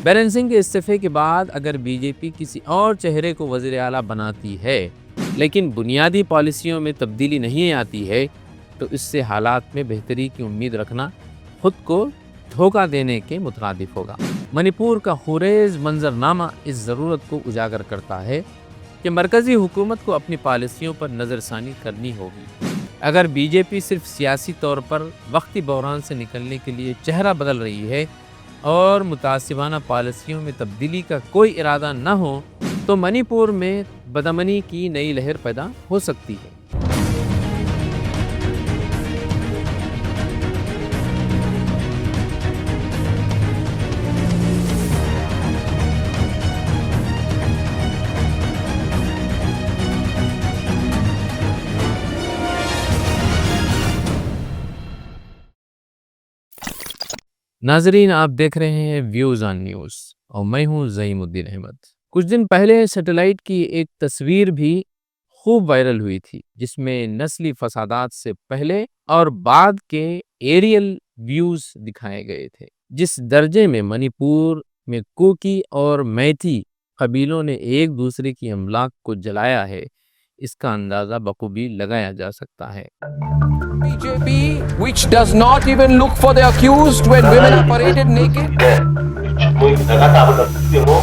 بیرن سنگھ کے استعفے کے بعد اگر بی جے پی کسی اور چہرے کو وزیر اعلیٰ بناتی ہے لیکن بنیادی پالیسیوں میں تبدیلی نہیں آتی ہے تو اس سے حالات میں بہتری کی امید رکھنا خود کو دھوکہ دینے کے مترادف ہوگا۔ منی پور کا خیز منظرنامہ اس ضرورت کو اجاگر کرتا ہے کہ مرکزی حکومت کو اپنی پالیسیوں پر نظر ثانی کرنی ہوگی۔ اگر بی جے پی صرف سیاسی طور پر وقتی بحران سے نکلنے کے لیے چہرہ بدل رہی ہے اور متعصبانہ پالیسیوں میں تبدیلی کا کوئی ارادہ نہ ہو تو منی پور میں بدامنی کی نئی لہر پیدا ہو سکتی ہے۔ ناظرین، آپ دیکھ رہے ہیں ویوز آن نیوز اور میں ہوں زعیم الدین احمد۔ کچھ دن پہلے سیٹلائٹ کی ایک تصویر بھی خوب وائرل ہوئی تھی جس میں نسلی فسادات سے پہلے اور بعد کے ایریل ویوز دکھائے گئے تھے۔ جس درجے میں منی پور میں کوکی اور میتی قبیلوں نے ایک دوسرے کی املاک کو جلایا ہے، اس کا اندازہ بخوبی لگایا جا سکتا ہے۔ BJP, which does not even look for the accused when women are paraded naked.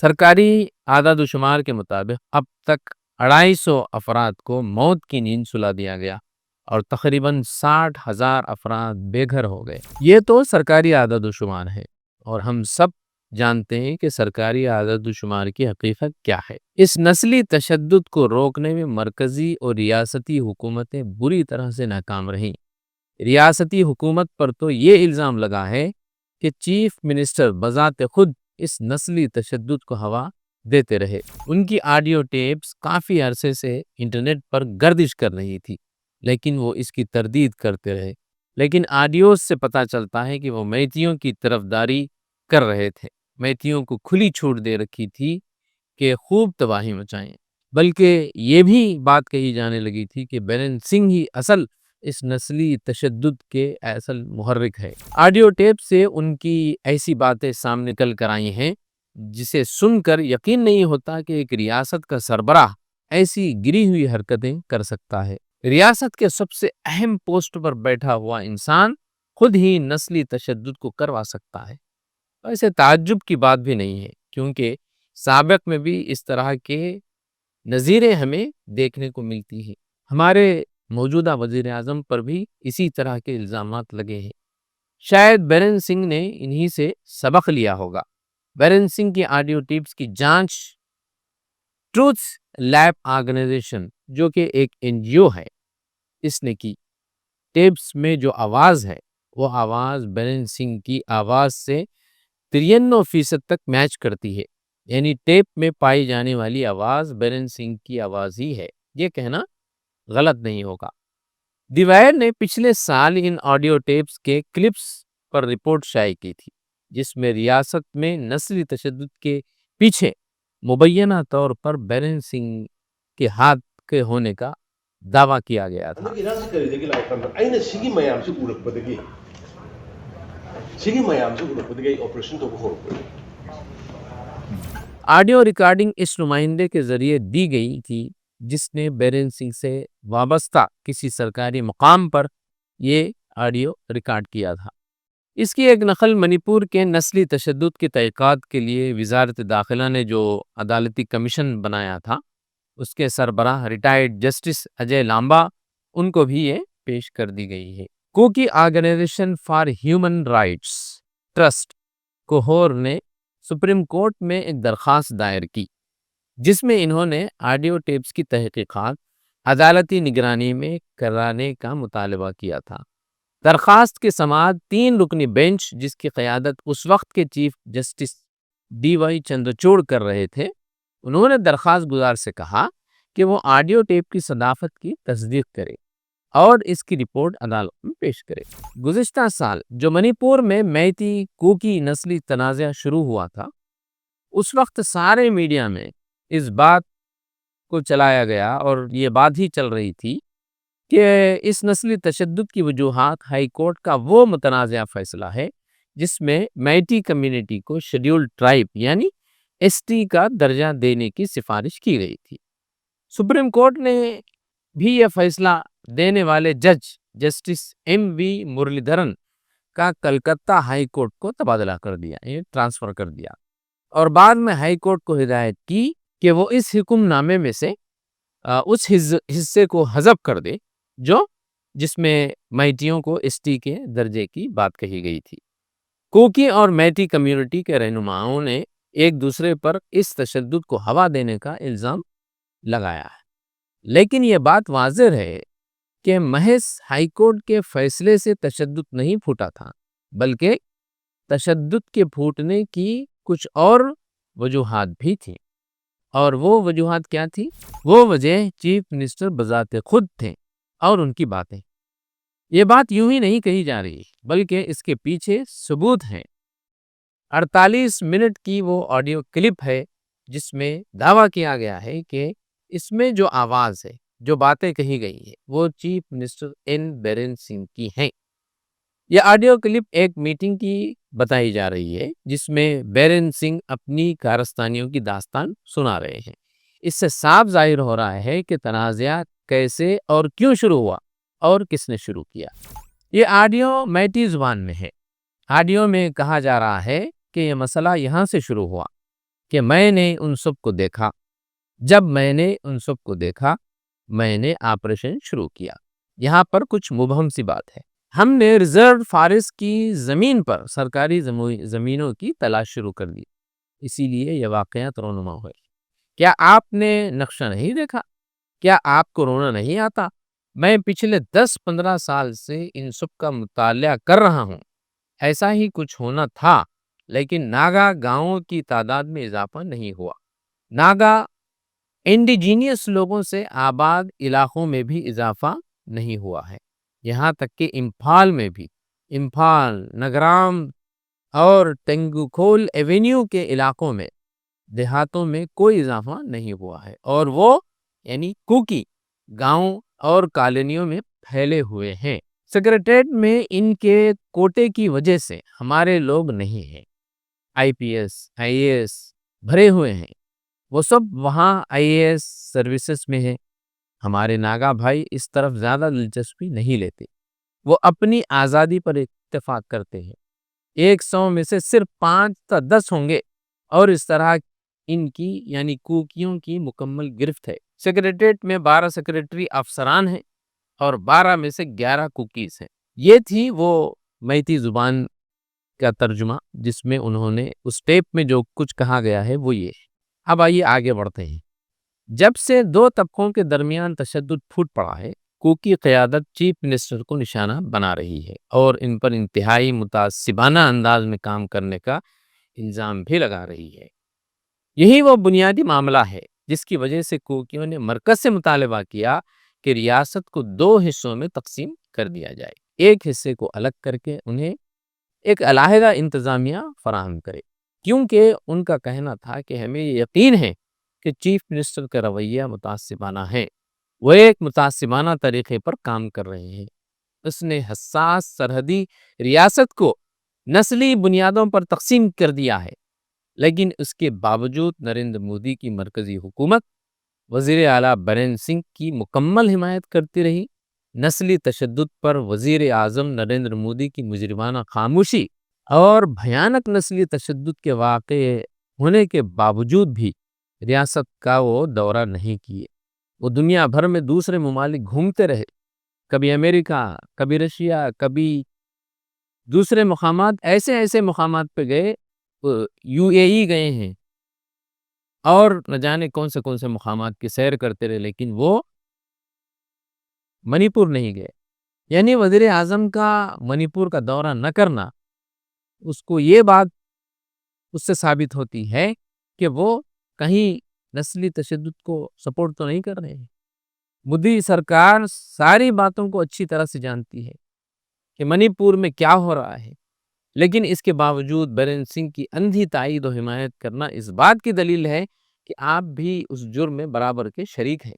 سرکاری اعداد و شمار کے مطابق اب تک 250 افراد کو موت کی نیند سلا دیا گیا اور تقریباً 60,000 افراد بے گھر ہو گئے۔ یہ تو سرکاری اعداد و شمار ہے اور ہم سب جانتے ہیں کہ سرکاری اعداد و شمار کی حقیقت کیا ہے۔ اس نسلی تشدد کو روکنے میں مرکزی اور ریاستی حکومتیں بری طرح سے ناکام رہیں۔ ریاستی حکومت پر تو یہ الزام لگا ہے کہ چیف منسٹر بذات خود اس نسلی تشدد کو ہوا دیتے رہے۔ ان کی آڈیو ٹیپس کافی عرصے سے انٹرنیٹ پر گردش کر رہی تھی لیکن وہ اس کی تردید کرتے رہے۔ لیکن آڈیوز سے پتہ چلتا ہے کہ وہ میتیوں کی طرفداری کر رہے تھے، میتیوں کو کھلی چھوٹ دے رکھی تھی کہ خوب تباہی مچائیں، بلکہ یہ بھی بات کہی جانے لگی تھی کہ بیرن سنگھ ہی اصل اس نسلی تشدد کے اصل محرک ہے۔ آڈیو ٹیپ سے ان کی ایسی باتیں سامنے نکل کر آئی ہیں جسے سن کر یقین نہیں ہوتا کہ ایک ریاست کا سربراہ ایسی گری ہوئی حرکتیں کر سکتا ہے۔ ریاست کے سب سے اہم پوسٹ پر بیٹھا ہوا انسان خود ہی نسلی تشدد کو کروا سکتا ہے۔ ایسے تعجب کی بات بھی نہیں ہے کیونکہ سابق میں بھی اس طرح کے نظیریں ہمیں دیکھنے کو ملتی ہیں۔ ہمارے موجودہ وزیر اعظم پر بھی اسی طرح کے الزامات لگے ہیں۔ شاید بیرن سنگھ نے انہی سے سبق لیا ہوگا۔ بیرن سنگھ کی آڈیو ٹیپس کی جانچ ٹروتھ لیب آرگنائزیشن جو کہ ایک NGO ہے اس نے کی۔ ٹیپس میں جو آواز ہے وہ آواز بیرن سنگھ کی آواز سے 93% تک میچ کرتی ہے، یعنی ٹیپ میں پائی جانے والی آواز بیرن سنگھ کی آواز ہی ہے، یہ کہنا غلط نہیں ہوگا۔ دی وائر نے پچھلے سال ان آڈیو ٹیپس کے کلپس پر رپورٹ شائع کی تھی جس میں ریاست میں نسلی تشدد کے پیچھے مبینہ طور پر بیرن سنگھ کے ہاتھ کے ہونے کا دعویٰ کیا گیا تھا۔ آڈیو ریکارڈنگ اس نمائندے کے ذریعے دی گئی تھی جس نے بیرن سنگھ سے وابستہ کسی سرکاری مقام پر یہ آڈیو ریکارڈ کیا تھا۔ اس کی ایک نقل منی پور کے نسلی تشدد کی تحقیقات کے لیے وزارت داخلہ نے جو عدالتی کمیشن بنایا تھا اس کے سربراہ ریٹائرڈ جسٹس اجے لامبا ان کو بھی یہ پیش کر دی گئی ہے۔ کوکی organization for human rights trust کوہور نے سپریم کورٹ میں ایک درخواست دائر کی جس میں انہوں نے آڈیو ٹیپس کی تحقیقات عدالتی نگرانی میں کرانے کا مطالبہ کیا تھا۔ درخواست کی سماعت 3 رکنی بینچ جس کی قیادت اس وقت کے چیف جسٹس DY چندرچوڑ کر رہے تھے، انہوں نے درخواست گزار سے کہا کہ وہ آڈیو ٹیپ کی صداقت کی تصدیق کرے اور اس کی رپورٹ عدالت میں پیش کرے۔ گزشتہ سال جو منی پور میں میتی کوکی نسلی تنازع شروع ہوا تھا اس وقت سارے میڈیا میں اس بات کو چلایا گیا اور یہ بات ہی چل رہی تھی کہ اس نسلی تشدد کی وجوہات ہائی کورٹ کا وہ متنازع فیصلہ ہے جس میں میٹی کمیونٹی کو شیڈیولڈ ٹرائب یعنی ایس ٹی کا درجہ دینے کی سفارش کی گئی تھی۔ سپریم کورٹ نے بھی یہ فیصلہ دینے والے جج جسٹس ایم وی مرلی دھرن کا کلکتہ ہائی کورٹ کو تبادلہ کر دیا، ٹرانسفر کر دیا، اور بعد میں ہائی کورٹ کو ہدایت کی کہ وہ اس حکم نامے میں سے اس حصے کو حذف کر دے جس میں میٹیوں کو ایس ٹی کے درجے کی بات کہی گئی تھی۔ کوکی اور میٹی کمیونٹی کے رہنماؤں نے ایک دوسرے پر اس تشدد کو ہوا دینے کا الزام لگایا ہے، لیکن یہ بات واضح ہے کہ محض ہائی کورٹ کے فیصلے سے تشدد نہیں پھوٹا تھا، بلکہ تشدد کے پھوٹنے کی کچھ اور وجوہات بھی تھیں۔ اور وہ وجوہات کیا تھی؟ وہ وجہ چیف منسٹر بذات خود تھے اور ان کی باتیں۔ یہ بات یوں ہی نہیں کہی جا رہی، بلکہ اس کے پیچھے ثبوت ہیں۔ 48 منٹ کی وہ آڈیو کلپ ہے جس میں دعویٰ کیا گیا ہے کہ اس میں جو آواز ہے، جو باتیں کہی گئی ہیں، وہ چیف منسٹر این بیرین سنگھ کی ہیں۔ یہ آڈیو کلپ ایک میٹنگ کی بتائی جا رہی ہے جس میں بیرین سنگھ اپنی کارستانیوں کی داستان سنا رہے ہیں۔ اس سے صاف ظاہر ہو رہا ہے کہ تنازعہ کیسے اور کیوں شروع ہوا اور کس نے شروع کیا۔ یہ آڈیو میٹی زبان میں ہے۔ آڈیو میں کہا جا رہا ہے کہ یہ مسئلہ یہاں سے شروع ہوا کہ میں نے ان سب کو دیکھا، جب میں نے ان سب کو دیکھا میں نے آپریشن شروع کیا۔ یہاں پر کچھ مبہم سی بات ہے۔ ہم نے ریزرو فارسٹ کی زمین پر سرکاری زمینوں کی تلاش شروع کر دی، اسی لیے یہ واقعات رونما ہوئے۔ کیا آپ نے نقشہ نہیں دیکھا؟ کیا آپ کو رونا نہیں آتا؟ میں پچھلے 10-15 سال سے ان سب کا مطالعہ کر رہا ہوں۔ ایسا ہی کچھ ہونا تھا، لیکن ناگا گاؤں کی تعداد میں اضافہ نہیں ہوا۔ ناگا انڈیجینیس لوگوں سے آباد علاقوں میں بھی اضافہ نہیں ہوا ہے، یہاں تک کہ امپھال میں بھی، امپھال، نگرام اور ٹینگوکھول ایونیو کے علاقوں میں، دیہاتوں میں کوئی اضافہ نہیں ہوا ہے، اور وہ یعنی کوکی گاؤں اور کالونیوں میں پھیلے ہوئے ہیں۔ سیکریٹریٹ میں ان کے کوٹے کی وجہ سے ہمارے لوگ نہیں ہیں۔ آئی P S, I A S بھرے ہوئے ہیں، وہ سب وہاں آئی اے ایس سروسز میں ہیں۔ ہمارے ناگا بھائی اس طرف زیادہ دلچسپی نہیں لیتے، وہ اپنی آزادی پر اتفاق کرتے ہیں۔ 100 میں سے صرف 5 تا 10 ہوں گے، اور اس طرح ان کی یعنی کوکیوں کی مکمل گرفت ہے۔ سیکریٹریٹ میں 12 سیکریٹری افسران ہیں اور 12 میں سے 11 کوکیز ہیں۔ یہ تھی وہ میتی زبان کا ترجمہ جس میں انہوں نے اس ٹیپ میں جو کچھ کہا گیا ہے وہ یہ ہے۔ اب آئیے آگے بڑھتے ہیں۔ جب سے دو طبقوں کے درمیان تشدد پھوٹ پڑا ہے، کوکی قیادت چیف منسٹر کو نشانہ بنا رہی ہے اور ان پر انتہائی متعصبانہ انداز میں کام کرنے کا الزام بھی لگا رہی ہے۔ یہی وہ بنیادی معاملہ ہے جس کی وجہ سے کوکیوں نے مرکز سے مطالبہ کیا کہ ریاست کو 2 حصوں میں تقسیم کر دیا جائے، ایک حصے کو الگ کر کے انہیں ایک علیحدہ انتظامیہ فراہم کرے، کیونکہ ان کا کہنا تھا کہ ہمیں یقین ہے کہ چیف منسٹر کا رویہ متعصبانہ ہے، وہ ایک متعصبانہ طریقے پر کام کر رہے ہیں۔ اس نے حساس سرحدی ریاست کو نسلی بنیادوں پر تقسیم کر دیا ہے، لیکن اس کے باوجود نریندر مودی کی مرکزی حکومت وزیر اعلیٰ بیرین سنگھ کی مکمل حمایت کرتی رہی۔ نسلی تشدد پر وزیر اعظم نریندر مودی کی مجرمانہ خاموشی اور بھیانک نسلی تشدد کے واقع ہونے کے باوجود بھی ریاست کا وہ دورہ نہیں کیے۔ وہ دنیا بھر میں دوسرے ممالک گھومتے رہے، کبھی امریکہ، کبھی رشیا، کبھی دوسرے مقامات، ایسے مقامات پہ گئے، یو اے ای گئے ہیں، اور نہ جانے کون سے مقامات کی سیر کرتے رہے، لیکن وہ منی پور نہیں گئے۔ یعنی وزیر اعظم کا منی پور کا دورہ نہ کرنا، اس کو یہ بات اس سے ثابت ہوتی ہے کہ وہ کہیں نسلی تشدد کو سپورٹ تو نہیں کر رہے ہیں۔ مودی سرکار ساری باتوں کو اچھی طرح سے جانتی ہے کہ منی پور میں کیا ہو رہا ہے، لیکن اس کے باوجود بیرین سنگھ کی اندھی تائید و حمایت کرنا اس بات کی دلیل ہے کہ آپ بھی اس جرم میں برابر کے شریک ہیں۔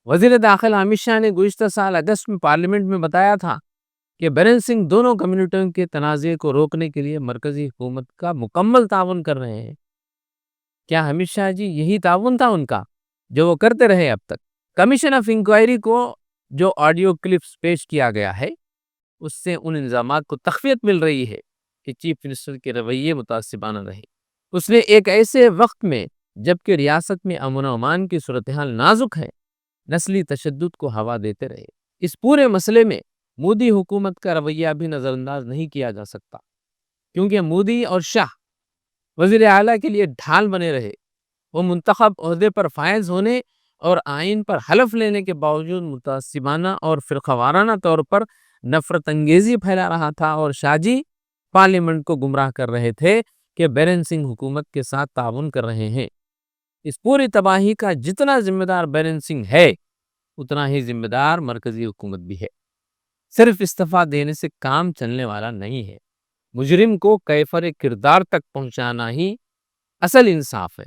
وزیر داخلہ امت شاہ نے گزشتہ سال اگست میں پارلیمنٹ میں بتایا تھا کہ بیرن سنگھ دونوں کمیونٹیوں کے تنازع کو روکنے کے لیے مرکزی حکومت کا مکمل تعاون کر رہے ہیں۔ کیا امت شاہ جی یہی تعاون تھا ان کا جو وہ کرتے رہے اب تک؟ کمیشن آف انکوائری کو جو آڈیو کلپس پیش کیا گیا ہے اس سے ان الزامات کو تقویت مل رہی ہے کہ چیف منسٹر کے رویے متعصبانہ رہے۔ اس نے ایک ایسے وقت میں جبکہ ریاست میں امن و امان کی صورتحال نازک ہے نسلی تشدد کو ہوا دیتے رہے۔ اس پورے مسئلے میں مودی حکومت کا رویہ بھی نظر انداز نہیں کیا جا سکتا، کیونکہ مودی اور شاہ وزیر اعلیٰ کے لیے ڈھال بنے رہے۔ وہ منتخب عہدے پر فائز ہونے اور آئین پر حلف لینے کے باوجود متعصبانہ اور فرقہ وارانہ طور پر نفرت انگیزی پھیلا رہا تھا، اور شاہ جی پارلیمنٹ کو گمراہ کر رہے تھے کہ بیرن سنگھ حکومت کے ساتھ تعاون کر رہے ہیں۔ اس پوری تباہی کا جتنا ذمہ دار بیرن سنگھ ہے اتنا ہی ذمہ دار مرکزی حکومت بھی ہے۔ صرف استعفیٰ دینے سے کام چلنے والا نہیں ہے، مجرم کو کیفر کردار تک پہنچانا ہی اصل انصاف ہے۔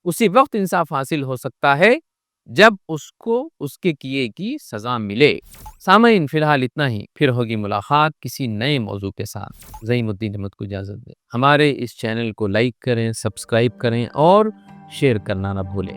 اسی وقت انصاف حاصل ہو سکتا ہے جب اس کو اس کے کیے کی سزا ملے۔ سامعین، فی الحال اتنا ہی، پھر ہوگی ملاقات کسی نئے موضوع کے ساتھ۔ زعیم الدین احمد کو اجازت دیں۔ ہمارے اس چینل کو لائک کریں، سبسکرائب کریں اور شیئر کرنا نہ بھولیں۔